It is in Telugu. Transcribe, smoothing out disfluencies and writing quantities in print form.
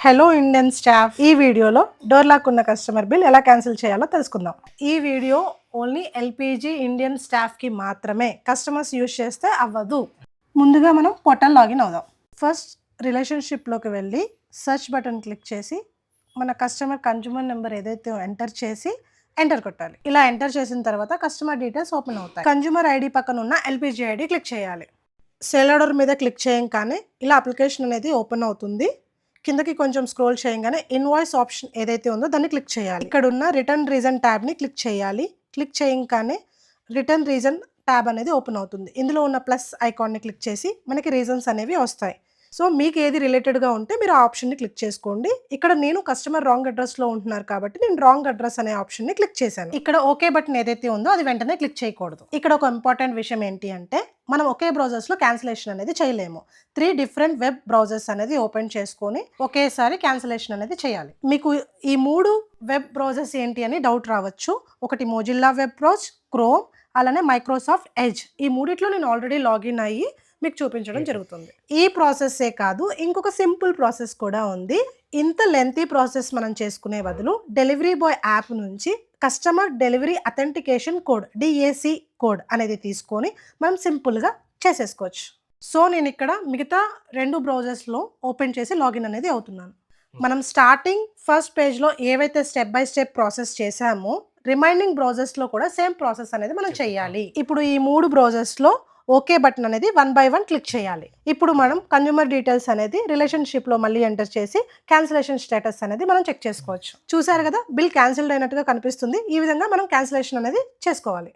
హలో ఇండియన్ స్టాఫ్, ఈ వీడియోలో డోర్ లాక్ ఉన్న కస్టమర్ బిల్ ఎలా క్యాన్సిల్ చేయాలో తెలుసుకుందాం. ఈ వీడియో ఓన్లీ ఎల్పిజి ఇండియన్ స్టాఫ్కి మాత్రమే. కస్టమర్స్ యూజ్ చేస్తే అవ్వదు. ముందుగా మనం పోర్టల్ లాగిన్ అవుదాం. ఫస్ట్ రిలేషన్షిప్లోకి వెళ్ళి సెర్చ్ బటన్ క్లిక్ చేసి మన కన్జ్యూమర్ నెంబర్ ఏదైతే ఎంటర్ చేసి ఎంటర్ కొట్టాలి. ఇలా ఎంటర్ చేసిన తర్వాత కస్టమర్ డీటెయిల్స్ ఓపెన్ అవుతాయి. కన్జ్యూమర్ ఐడి పక్కన ఉన్న ఎల్పిజి ఐడి క్లిక్ చేయాలి. సేల్ ఆర్డర్ మీద క్లిక్ చేయగానే ఇలా అప్లికేషన్ అనేది ఓపెన్ అవుతుంది. కిందకి కొంచెం స్క్రోల్ చేయగానే ఇన్వాయిస్ ఆప్షన్ ఏదైతే ఉందో దాన్ని క్లిక్ చేయాలి. ఇక్కడ ఉన్న రిటర్న్ రీజన్ ట్యాబ్ని క్లిక్ చేయాలి. క్లిక్ చేయగానే రిటర్న్ రీజన్ ట్యాబ్ అనేది ఓపెన్ అవుతుంది. ఇందులో ఉన్న ప్లస్ ఐకాన్ని క్లిక్ చేసి మనకి రీజన్స్ అనేవి వస్తాయి. సో మీకు ఏది రిలేటెడ్గా ఉంటే మీరు ఆ ఆప్షన్ని క్లిక్ చేసుకోండి. ఇక్కడ నేను కస్టమర్ రాంగ్ అడ్రస్లో ఉంటున్నారు కాబట్టి నేను రాంగ్ అడ్రస్ అనే ఆప్షన్ని క్లిక్ చేశాను. ఇక్కడ ఓకే బటన్ ఏదైతే ఉందో అది వెంటనే క్లిక్ చేయకూడదు. ఇక్కడ ఒక ఇంపార్టెంట్ విషయం ఏంటి అంటే మనం ఒకే బ్రౌజర్స్లో క్యాన్సిలేషన్ అనేది చేయలేము. 3 డిఫరెంట్ వెబ్ బ్రౌజర్స్ అనేది ఓపెన్ చేసుకొని ఒకేసారి క్యాన్సిలేషన్ అనేది చేయాలి. మీకు ఈ 3 వెబ్ బ్రౌజర్స్ ఏంటి అని డౌట్ రావచ్చు. ఒకటి మోజిల్లా వెబ్ బ్రౌజ్, క్రోమ్, అలానే మైక్రోసాఫ్ట్ ఎడ్జ్. ఈ మూడిట్లో నేను ఆల్రెడీ లాగిన్ అయ్యి మీకు చూపించడం జరుగుతుంది. ఈ ప్రాసెస్సే కాదు, ఇంకొక సింపుల్ ప్రాసెస్ కూడా ఉంది. ఇంత లెంతీ ప్రాసెస్ మనం చేసుకునే బదులు డెలివరీ బాయ్ యాప్ నుంచి customer delivery authentication code DAC code అనేది తీసుకొని మనం సింపుల్గా చేసేసుకోవచ్చు. సో నేను ఇక్కడ మిగతా 2 బ్రౌజర్స్లో ఓపెన్ చేసి లాగిన్ అనేది అవుతున్నాను. మనం స్టార్టింగ్ ఫస్ట్ పేజ్లో ఏవైతే స్టెప్ బై స్టెప్ ప్రాసెస్ చేసామో రిమైనింగ్ బ్రౌజర్స్లో కూడా సేమ్ ప్రాసెస్ అనేది మనం చేయాలి. ఇప్పుడు ఈ 3 బ్రౌజర్స్లో ఓకే బటన్ అనేది 1 బై 1 క్లిక్ చేయాలి. ఇప్పుడు మనం కన్జ్యూమర్ డీటెయిల్స్ అనేది రిలేషన్షిప్లో మళ్ళీ ఎంటర్ చేసి క్యాన్సిలేషన్ స్టేటస్ అనేది మనం చెక్ చేసుకోవచ్చు. చూసారు కదా, బిల్ క్యాన్సిల్డ్ అయినట్టుగా కనిపిస్తుంది. ఈ విధంగా మనం క్యాన్సిలేషన్ అనేది చేసుకోవాలి.